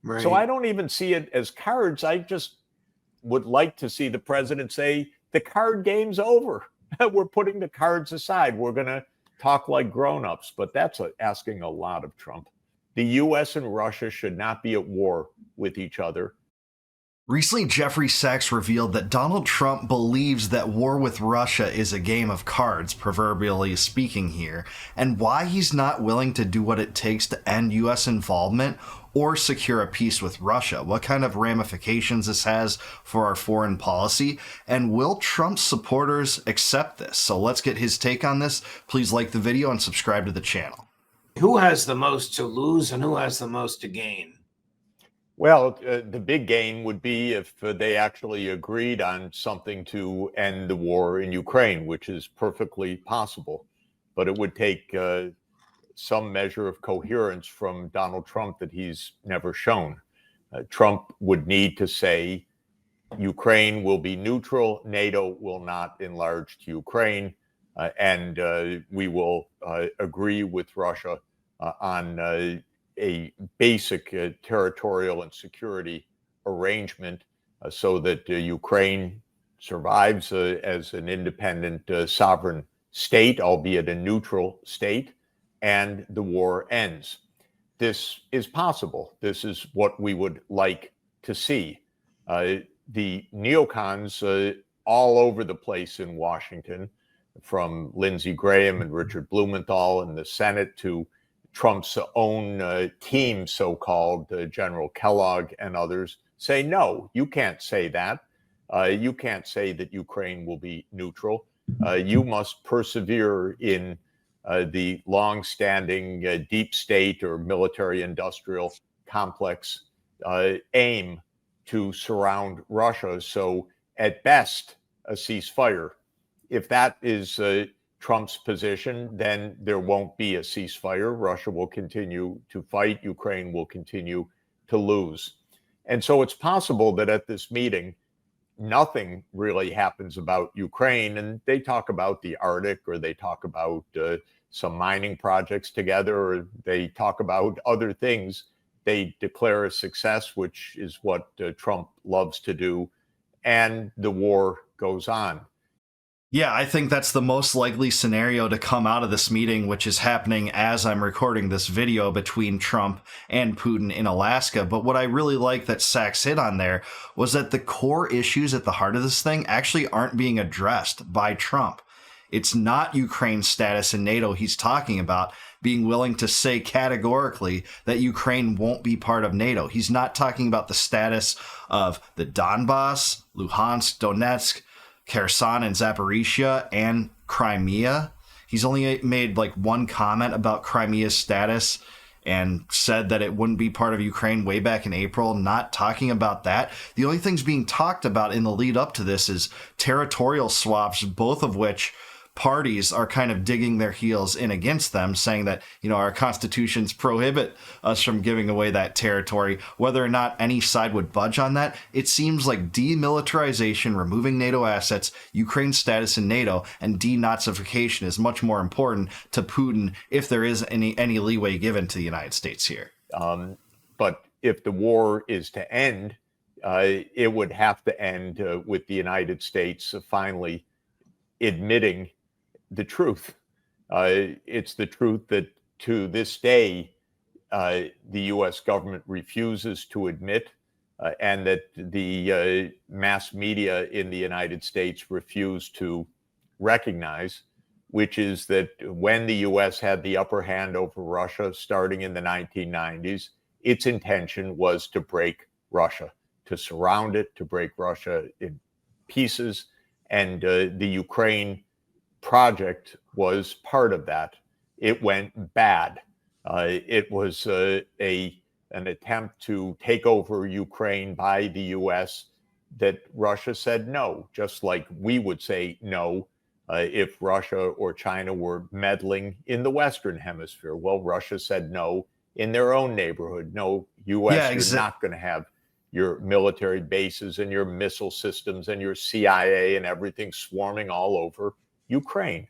So I Right. don't even see it as cards. I just would like to see the president say the card game's over. We're putting the cards aside. We're going to talk like grown-ups, but that's asking a lot of Trump. The US and Russia should not be at war with each other. Recently, Jeffrey Sachs revealed that Donald Trump believes that war with Russia is a game of cards, proverbially speaking here, and why he's not willing to do what it takes to end U.S. involvement or secure a peace with Russia, what kind of ramifications this has for our foreign policy, and will Trump's supporters accept this? So let's get his take on this. Please like the video and subscribe to the channel. Who has the most to lose and who has the most to gain? Well, the big gain would be if they actually agreed on something to end the war in Ukraine, which is perfectly possible. But it would take some measure of coherence from Donald Trump that he's never shown. Trump would need to say Ukraine will be neutral, NATO will not enlarge to Ukraine, and we will agree with Russia on a basic territorial and security arrangement so that Ukraine survives as an independent sovereign state, albeit a neutral state, and the war ends. This is possible. This is what we would like to see. The neocons all over the place in Washington, from Lindsey Graham and Richard Blumenthal in the Senate to Trump's own team, so-called General Kellogg and others, say, no, you can't say that. You can't say that Ukraine will be neutral. You must persevere in the long-standing deep state or military-industrial complex aim to surround Russia. So at best, a ceasefire. If that is Trump's position, then there won't be a ceasefire. Russia will continue to fight. Ukraine will continue to lose. And so it's possible that at this meeting, nothing really happens about Ukraine. And they talk about the Arctic, or they talk about some mining projects together, or they talk about other things. They declare a success, which is what Trump loves to do. And the war goes on. Yeah, I think that's the most likely scenario to come out of this meeting, which is happening as I'm recording this video between Trump and Putin in Alaska. But what I really like that Sachs hit on there was that the core issues at the heart of this thing actually aren't being addressed by Trump. It's not Ukraine's status in NATO he's talking about, being willing to say categorically that Ukraine won't be part of NATO. He's not talking about the status of the Donbass, Luhansk, Donetsk, Kherson and Zaporizhia and Crimea. He's only made like one comment about Crimea's status and said that it wouldn't be part of Ukraine way back in April, not talking about that. The only things being talked about in the lead up to this is territorial swaps, both of which parties are kind of digging their heels in against them, saying that, you know, our constitutions prohibit us from giving away that territory. Whether or not any side would budge on that, it seems like demilitarization, removing NATO assets, Ukraine's status in NATO, and denazification is much more important to Putin if there is any leeway given to the United States here. But if the war is to end, it would have to end with the United States finally admitting the truth. It's the truth that to this day, the U.S. government refuses to admit, and that the mass media in the United States refuse to recognize, which is that when the U.S. had the upper hand over Russia starting in the 1990s, its intention was to break Russia, to surround it, to break Russia in pieces. And the Ukraine project was part of that. It went bad. It was an attempt to take over Ukraine by the U.S. that Russia said no, just like we would say no if Russia or China were meddling in the Western Hemisphere. Well, Russia said no in their own neighborhood. No, U.S., you're not going to have your military bases and your missile systems and your CIA and everything swarming all over Ukraine.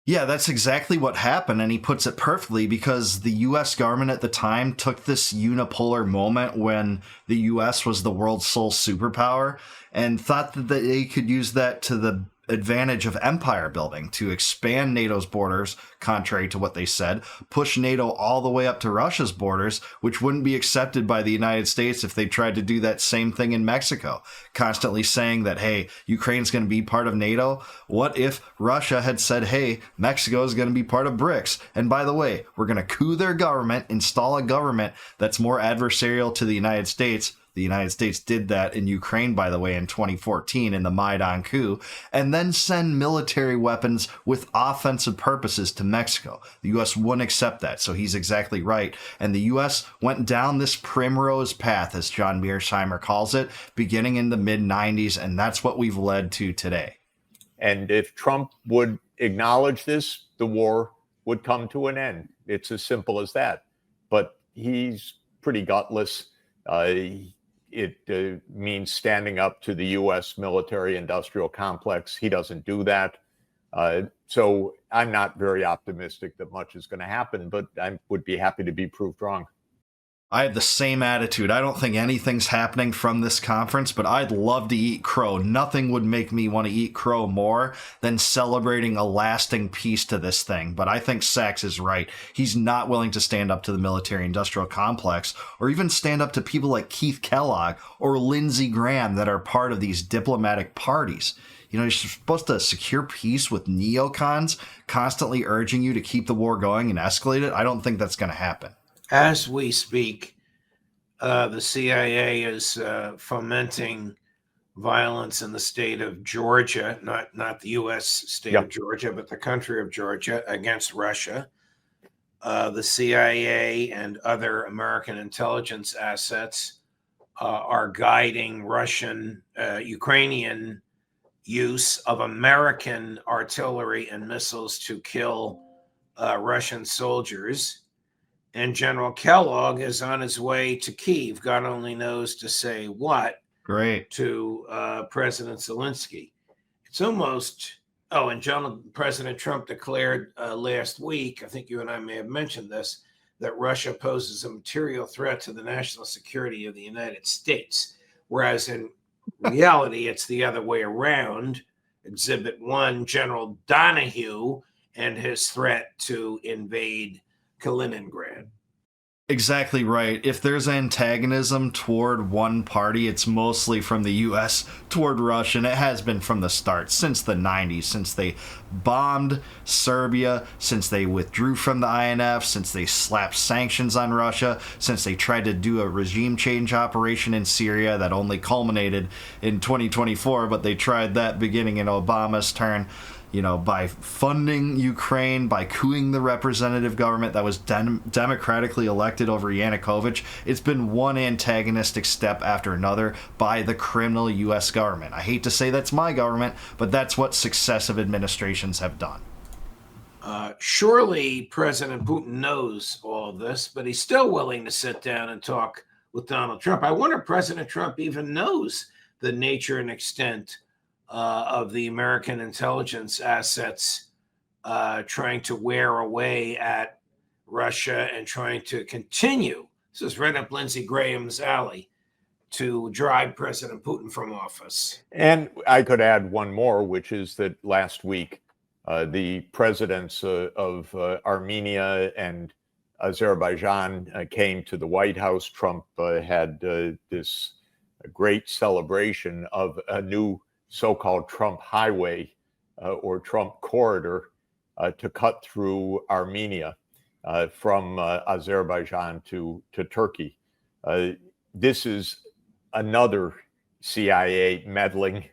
Yeah, that's exactly what happened, and he puts it perfectly because the US government at the time took this unipolar moment when the US was the world's sole superpower and thought that they could use that to the advantage of empire building to expand NATO's borders, contrary to what they said, push NATO all the way up to Russia's borders, which wouldn't be accepted by the United States if they tried to do that same thing in Mexico, constantly saying that, hey, Ukraine's going to be part of NATO. What if Russia had said, hey, Mexico is going to be part of BRICS? And by the way, we're going to coup their government, install a government that's more adversarial to the United States. The United States did that in Ukraine, by the way, in 2014 in the Maidan coup, and then send military weapons with offensive purposes to Mexico. The U.S. wouldn't accept that, so he's exactly right. And the U.S. went down this primrose path, as John Mearsheimer calls it, beginning in the mid-90s, and that's what we've led to today. And if Trump would acknowledge this, the war would come to an end. It's as simple as that. But he's pretty gutless. It means standing up to the U.S. military-industrial complex. He doesn't do that. So I'm not very optimistic that much is going to happen, but I would be happy to be proved wrong. I have the same attitude. I don't think anything's happening from this conference, but I'd love to eat crow. Nothing would make me want to eat crow more than celebrating a lasting peace to this thing. But I think Sachs is right. He's not willing to stand up to the military-industrial complex or even stand up to people like Keith Kellogg or Lindsey Graham that are part of these diplomatic parties. You know, you're supposed to secure peace with neocons constantly urging you to keep the war going and escalate it. I don't think that's going to happen. As we speak, the CIA is fomenting violence in the state of Georgia, not the U.S. state of Georgia, but the country of Georgia against Russia. The CIA and other American intelligence assets are guiding Ukrainian use of American artillery and missiles to kill Russian soldiers. And General Kellogg is on his way to Kyiv. God only knows to say what. Great. To President Zelensky. It's almost, and President Trump declared last week, I think you and I may have mentioned this, that Russia poses a material threat to the national security of the United States. Whereas in reality, it's the other way around. Exhibit 1, General Donahue and his threat to invade Kaliningrad. Exactly right. If there's antagonism toward one party, it's mostly from the U.S. toward Russia, and it has been from the start, since the 90s, since they bombed Serbia, since they withdrew from the INF, since they slapped sanctions on Russia, since they tried to do a regime change operation in Syria that only culminated in 2024, but they tried that beginning in Obama's turn. You know, by funding Ukraine, by coupping the representative government that was democratically elected over Yanukovych, it's been one antagonistic step after another by the criminal U.S. government. I hate to say that's my government, but that's what successive administrations have done. Surely President Putin knows all of this, but he's still willing to sit down and talk with Donald Trump. I wonder if President Trump even knows the nature and extent of the American intelligence assets trying to wear away at Russia and trying to continue, this is right up Lindsey Graham's alley, to drive President Putin from office. And I could add one more, which is that last week, the presidents of Armenia and Azerbaijan came to the White House. Trump had this great celebration of a new so-called Trump highway or Trump corridor to cut through Armenia from Azerbaijan to Turkey. This is another CIA meddling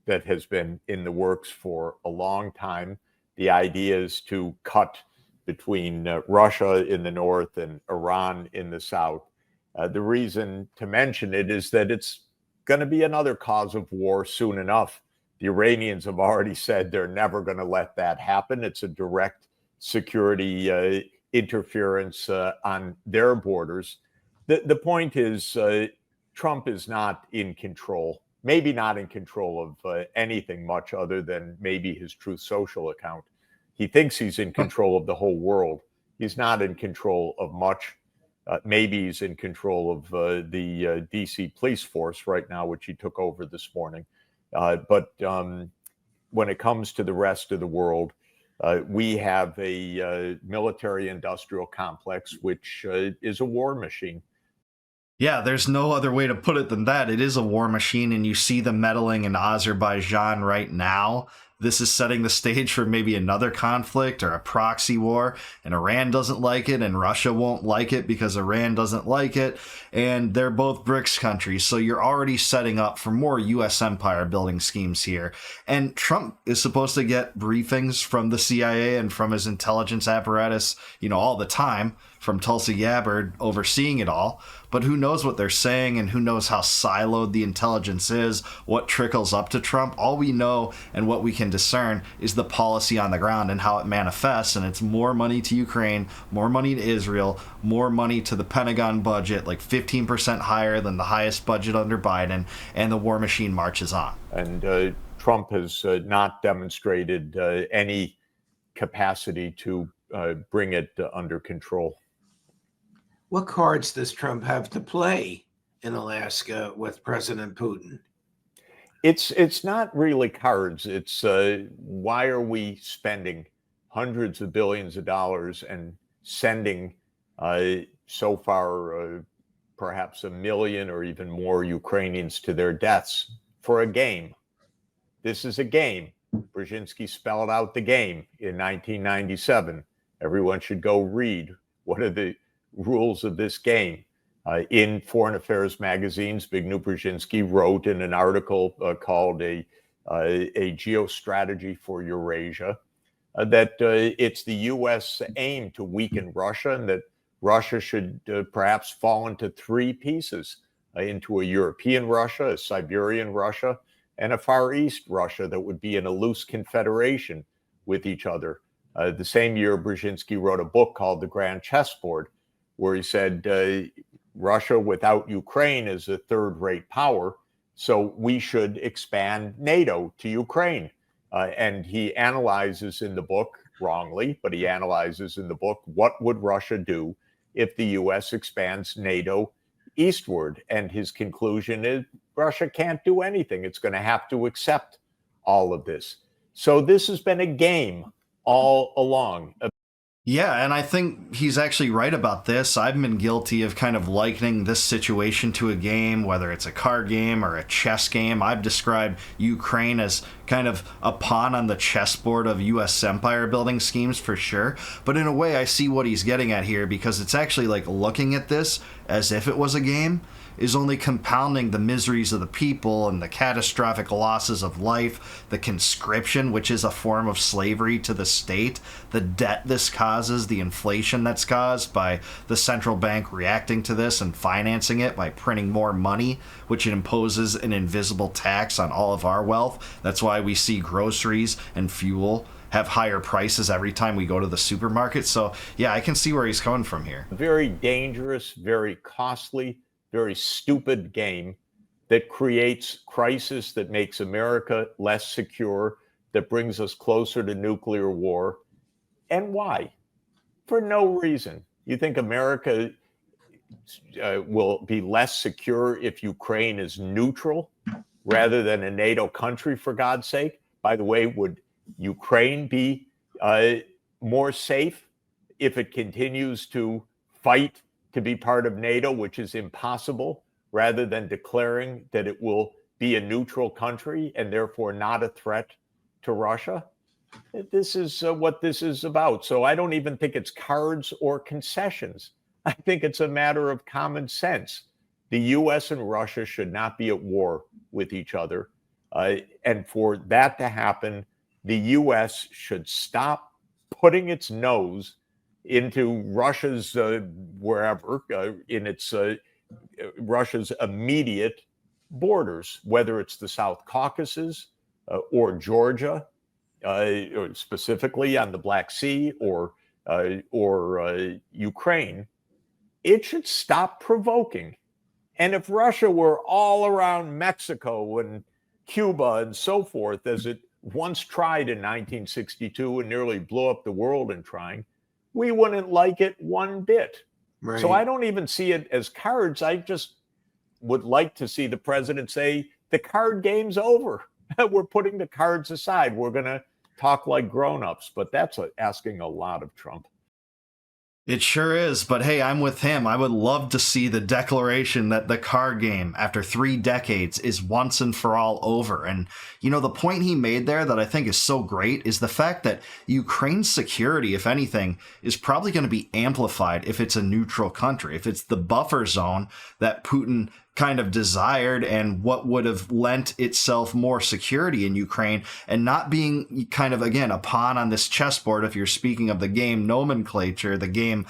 that has been in the works for a long time. The idea is to cut between Russia in the north and Iran in the south. The reason to mention it is that it's going to be another cause of war soon enough. The Iranians have already said they're never going to let that happen. It's a direct security interference on their borders. The point is Trump is not in control, maybe not in control of anything much other than maybe his Truth Social account. he thinks he's in control of the whole world. He's not in control of much. Maybe he's in control of the DC police force right now, which he took over this morning. But when it comes to the rest of the world, we have a military-industrial complex, which is a war machine. Yeah, there's no other way to put it than that. It is a war machine, and you see the meddling in Azerbaijan right now. This is setting the stage for maybe another conflict or a proxy war, and Iran doesn't like it, and Russia won't like it because Iran doesn't like it, and they're both BRICS countries, so you're already setting up for more U.S. empire building schemes here. And Trump is supposed to get briefings from the CIA and from his intelligence apparatus, all the time, from Tulsi Gabbard overseeing it all. But who knows what they're saying, and who knows how siloed the intelligence is, what trickles up to Trump. All we know and what we can discern is the policy on the ground and how it manifests, and it's more money to Ukraine, more money to Israel, more money to the Pentagon budget, like 15% higher than the highest budget under Biden, and the war machine marches on. And Trump has not demonstrated any capacity to bring it under control. What cards does Trump have to play in Alaska with President Putin? It's not really cards. It's why are we spending hundreds of billions of dollars and sending so far perhaps 1 million or even more Ukrainians to their deaths for a game? This is a game. Brzezinski spelled out the game in 1997. Everyone should go read what are the rules of this game. In Foreign Affairs magazine, Zbigniew Brzezinski wrote in an article called a Geostrategy for Eurasia that it's the U.S. aim to weaken Russia, and that Russia should perhaps fall into 3 pieces, into a European Russia, a Siberian Russia, and a Far East Russia that would be in a loose confederation with each other. The same year, Brzezinski wrote a book called The Grand Chessboard, where he said Russia without Ukraine is a third-rate power, so we should expand NATO to Ukraine. And he analyzes in the book, wrongly, but he analyzes in the book, what would Russia do if the U.S. expands NATO eastward? And his conclusion is Russia can't do anything. It's going to have to accept all of this. So this has been a game all along. Yeah, and I think he's actually right about this. I've been guilty of kind of likening this situation to a game, whether it's a card game or a chess game. I've described Ukraine as kind of a pawn on the chessboard of U.S. empire building schemes for sure. But in a way, I see what he's getting at here, because it's actually like looking at this as if it was a game is only compounding the miseries of the people and the catastrophic losses of life, the conscription, which is a form of slavery to the state, the debt this causes, the inflation that's caused by the central bank reacting to this and financing it by printing more money, which it imposes an invisible tax on all of our wealth. That's why we see groceries and fuel have higher prices every time we go to the supermarket. So yeah, I can see where he's coming from here. Very dangerous, very costly, very stupid game that creates crisis, that makes America less secure, that brings us closer to nuclear war. And why? For no reason. You think America will be less secure if Ukraine is neutral rather than a NATO country, for God's sake? By the way, would Ukraine be more safe if it continues to fight to be part of NATO, which is impossible, rather than declaring that it will be a neutral country and therefore not a threat to Russia? This is what this is about. So I don't even think it's cards or concessions. I think it's a matter of common sense. The U.S. and Russia should not be at war with each other. And for that to happen, the U.S. should stop putting its nose into Russia's wherever, in its Russia's immediate borders, whether it's the South Caucasus or Georgia, or specifically on the Black Sea, or Ukraine. It should stop provoking. And if Russia were all around Mexico and Cuba and so forth, as it once tried in 1962 and nearly blew up the world in trying, we wouldn't like it one bit. Right. So I don't even see it as cards. I just would like to see the president say, the card game's over. We're putting the cards aside. We're going to talk like grown-ups. But that's asking a lot of Trump. It sure is, but hey, I'm with him. I would love to see the declaration that the card game, after 3 decades, is once and for all over. And, you know, the point he made there that I think is so great is the fact that Ukraine's security, if anything, is probably going to be amplified if it's a neutral country, if it's the buffer zone that Putin kind of desired and what would have lent itself more security in Ukraine, and not being kind of, again, a pawn on this chessboard, if you're speaking of the game nomenclature, the game,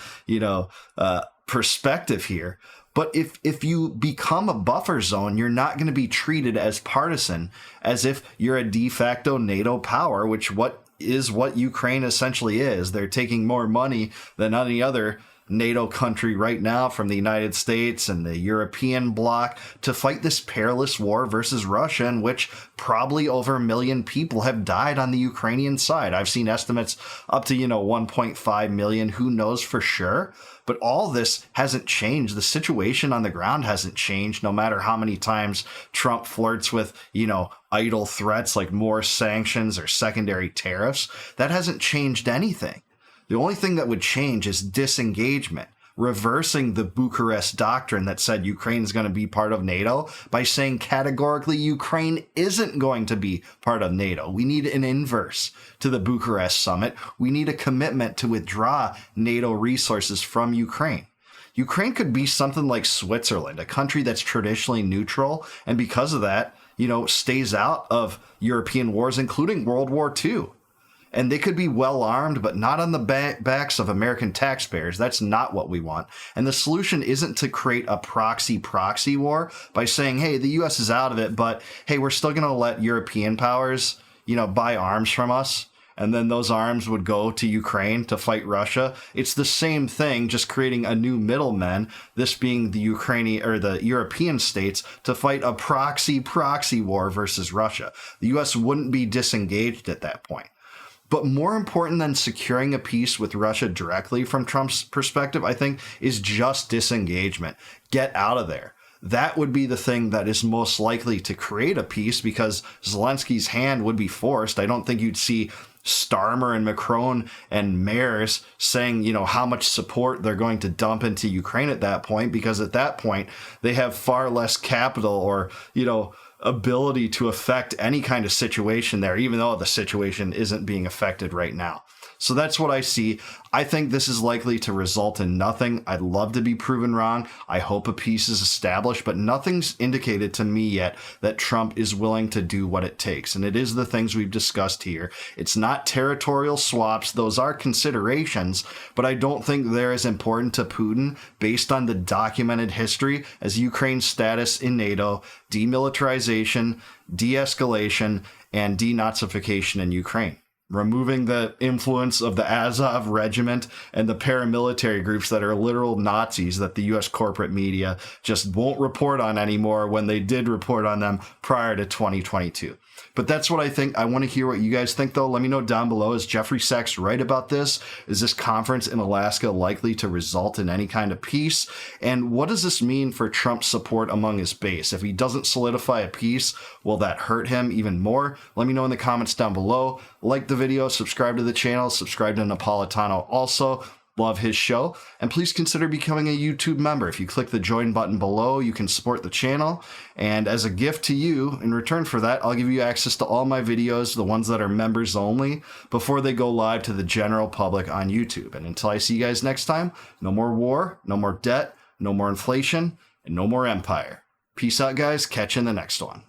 perspective here. But if you become a buffer zone, you're not going to be treated as partisan, as if you're a de facto NATO power, which what Ukraine essentially is. They're taking more money than any other NATO country right now from the United States and the European bloc to fight this perilous war versus Russia, in which probably over 1 million people have died on the Ukrainian side. I've seen estimates up to, 1.5 million. Who knows for sure? But all this hasn't changed. The situation on the ground hasn't changed, no matter how many times Trump flirts with, idle threats like more sanctions or secondary tariffs. That hasn't changed anything. The only thing that would change is disengagement, reversing the Bucharest doctrine that said Ukraine is going to be part of NATO by saying categorically Ukraine isn't going to be part of NATO. We need an inverse to the Bucharest summit. We need a commitment to withdraw NATO resources from Ukraine. Ukraine could be something like Switzerland, a country that's traditionally neutral, and because of that, stays out of European wars, including World War II. And they could be well armed, but not on the backs of American taxpayers. That's not what we want. And the solution isn't to create a proxy war by saying, hey, the U.S. is out of it, but hey, we're still going to let European powers, buy arms from us. And then those arms would go to Ukraine to fight Russia. It's the same thing, just creating a new middleman, this being the Ukrainian or the European states, to fight a proxy war versus Russia. The U.S. wouldn't be disengaged at that point. But more important than securing a peace with Russia directly from Trump's perspective, I think, is just disengagement. Get out of there. That would be the thing that is most likely to create a peace, because Zelensky's hand would be forced. I don't think you'd see Starmer and Macron and mayors saying, how much support they're going to dump into Ukraine at that point, because at that point they have far less capital or, ability to affect any kind of situation there, even though the situation isn't being affected right now. So that's what I see. I think this is likely to result in nothing. I'd love to be proven wrong. I hope a peace is established, but nothing's indicated to me yet that Trump is willing to do what it takes. And it is the things we've discussed here. It's not territorial swaps. Those are considerations, but I don't think they're as important to Putin based on the documented history as Ukraine's status in NATO, demilitarization, de-escalation, and denazification in Ukraine. Removing the influence of the Azov regiment and the paramilitary groups that are literal Nazis that the U.S. corporate media just won't report on anymore when they did report on them prior to 2022. But that's what I think. I want to hear what you guys think, though. Let me know down below. Is Jeffrey Sachs right about this? Is this conference in Alaska likely to result in any kind of peace? And what does this mean for Trump's support among his base? If he doesn't solidify a peace, will that hurt him even more? Let me know in the comments down below. Like the video, subscribe to the channel, subscribe to Napolitano also. Love his show, and please consider becoming a YouTube member. If you click the join button below, you can support the channel, and as a gift to you, in return for that, I'll give you access to all my videos, the ones that are members only, before they go live to the general public on YouTube. And until I see you guys next time, no more war, no more debt, no more inflation, and no more empire. Peace out, guys. Catch you in the next one.